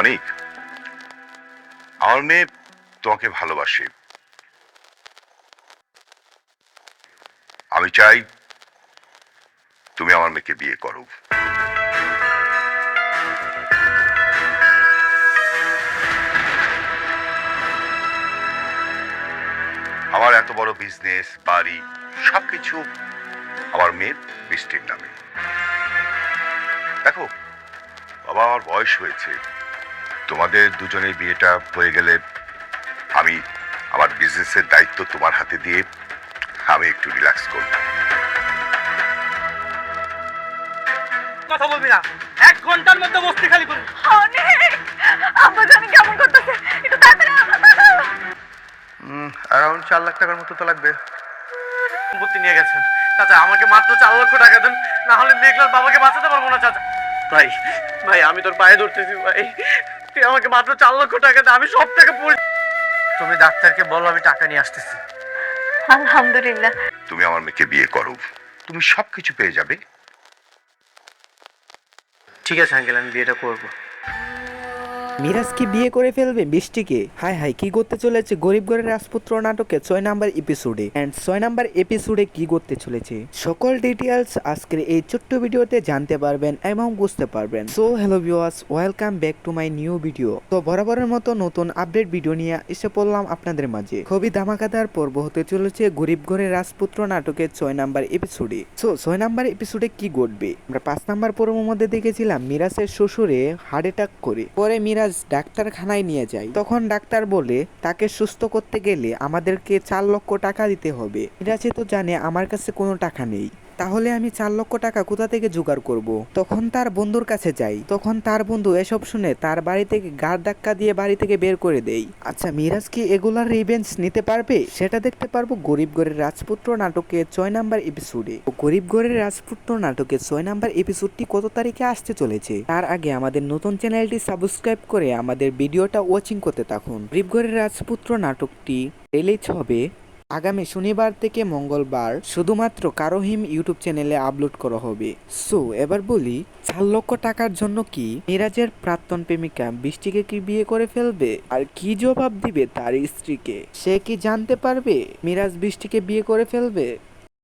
অনেক, আমার মেয়ে তোমাকে ভালোবাসে। আমি চাই তুমি আমার মেয়েকে বিয়ে করো। আমার এত বড় বিজনেস, বাড়ি, সবকিছু আমার মেয়ের বৃষ্টির নামে। দেখো বাবা, আমার বয়স হয়েছে, তোমাদের দুজনের বিয়েটা হয়ে গেলে আমি আমার বিজনেসের দায়িত্ব তোমার হাতে দিয়ে আমি একটু রিল্যাক্স করব। কথা বলবি না, 1 ঘন্টার মধ্যে বস্তি খালি করবি। অনেক আব্বা জানি কেমন করতেছে, একটু তাড়াতাড়ি অ্যারাউন্ড 4 লাখ টাকার মতো তো লাগবে। সম্পত্তি নিয়ে গেছেন চাচা, আমাকে মাত্র 4 লক্ষ টাকা দেন, না হলে মেঘলার বাবাকে বাঁচাতে পারবো না চাচা। ভাই ভাই আমি তোর পায়ে ধরতেছি ভাই, তুই আমাকে মাত্র 4 লক্ষ টাকা দে, আমি সব টাকা পড়ি। তুমি ডাক্তারকে বলো আমি টাকা নিয়ে আসতেছি। আলহামদুলিল্লাহ। তুমি আমার মেয়েকে বিয়ে করো, তুমি সবকিছু পেয়ে যাবে। ঠিক আছে আঙ্কেল, আমি বিয়েটা করবো। মিরাজ কি বিয়ে করে ফেলবে বৃষ্টিকে? হাই হাই, কি করতে চলেছে গরিব ঘরের রাজপুত্র নাটকে 6 নাম্বার এপিসোডে। এন্ড 6 নাম্বার এপিসোডে কি করতে চলেছে সকল ডিটেইলস আজকের এই ছোট্ট ভিডিওতে জানতে পারবেন এবং বুঝতে পারবেন। So hello viewers, welcome back to my new video. তো বরাবরের মতো নতুন আপডেট ভিডিও নিয়ে এসে পড়লাম আপনাদের মাঝে। খুবই ধামাকাদার পর্ব হতে চলেছে গরিব ঘরের রাজপুত্র নাটকের 6 নাম্বার এপিসোডে। সো 6 নাম্বার এপিসোডে কি ঘটবে? আমরা 5 নাম্বার পর্বের মধ্যে দেখেছিলাম মিরাজের শ্বশুরে হার্ট অ্যাটাক করে পরে মিরাজ ডাক্তারখানায় নিয়ে যায়। তখন ডাক্তার বলে তাকে সুস্থ করতে গেলে আমাদেরকে 4 লক্ষ টাকা দিতে হবে। মিরাজে তো জানে আমার কাছে কোনো টাকা নেই, তাহলে আমি 4 লক্ষ টাকা কোথা থেকে জোগাড় করব? তখন তার বন্ধুর কাছে যাই, তখন তার বন্ধু এসব শুনে তার বাড়ি থেকে গাড় ধাক্কা দিয়ে বাড়ি থেকে বের করে দেই। আচ্ছা, মিরাজ কি এগুলার রিভেঞ্জ নিতে পারবে? সেটা দেখতে পারবো গরিব ঘরের রাজপুত্র নাটকে 6 নাম্বার এপিসোডে। গরিব ঘরের রাজপুত্র নাটকে 6 নাম্বার এপিসোডটি কত তারিখে আসতে চলেছে তার আগে আমাদের নতুন চ্যানেলটি সাবস্ক্রাইব করে আমাদের ভিডিওটা ওয়াচিং করতে থাকুন। গরিব ঘরের রাজপুত্র নাটকটি রিলিজ হবে আগামী শনিবার থেকে মঙ্গলবার, শুধুমাত্র কারোহিম ইউটিউব চ্যানেলে আপলোড করা হবে। সো এবার বলি, 4 লক্ষ টাকার জন্য কি মিরাজের প্রাক্তন প্রেমিকা বৃষ্টিকে কি বিয়ে করে ফেলবে? আর কি জবাব দিবে তার স্ত্রীকে? সে কি জানতে পারবে মিরাজ বৃষ্টিকে বিয়ে করে ফেলবে?